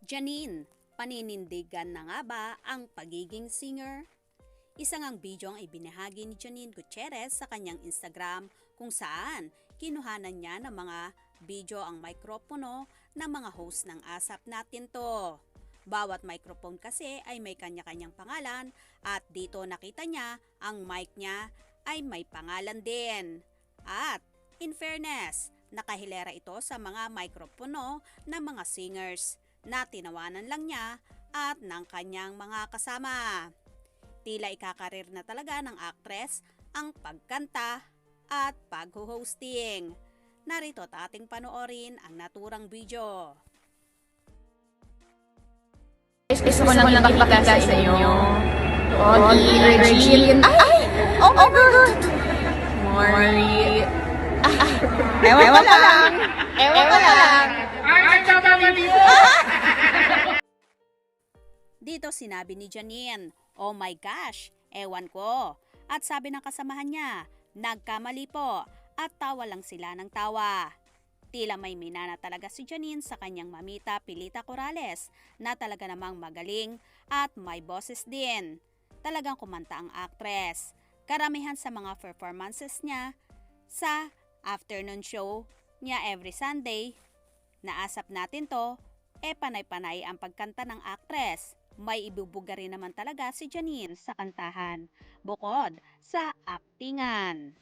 Janine, paninindigan na nga ba ang pagiging singer? Isang ang video ang ibinahagi ni Janine Gutierrez sa kanyang Instagram kung saan kinuhanan niya ng mga video ang mikropono ng mga host ng ASAP Natin To. Bawat microphone kasi ay may kanya-kanyang pangalan at dito nakita niya ang mic niya ay may pangalan din. At in fairness, nakahilera ito sa mga mikropono ng mga singers na tinawanan lang niya at ng kanyang mga kasama. Tila ikakarir na talaga ng actress ang pagkanta at pag-hosting. Narito at ating panoorin ang naturang video. Gusto ko lang ipakita sa inyo. Ogie, Regine. Ay! Oh my God! Maury. Ewan ko lang. Ewan ko lang. Dito sinabi ni Janine, "Oh my gosh, ewan ko." At sabi ng kasamahan niya, "Nagkamali po." At tawa lang sila ng tawa. Tila may minana talaga si Janine sa kanyang mamita Pilita Corrales na talaga namang magaling at may boses din. Talagang kumanta ang actress. Karamihan sa mga performances niya sa afternoon show niya every Sunday, na ASAP Natin To, panay-panay ang pagkanta ng actress. May ibubuga rin naman talaga si Janine sa kantahan, bukod sa aktingan.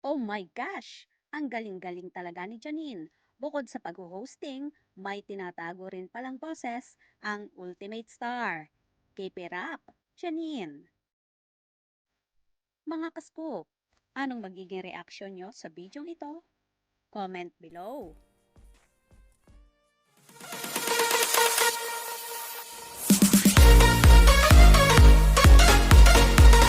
Oh my gosh! Ang galing-galing talaga ni Janine. Bukod sa pag-hosting, may tinatago rin palang boses ang ultimate star. Keep it up, Janine! Mga kaskoop, anong magiging reaksyon nyo sa bidyong ito? Comment below.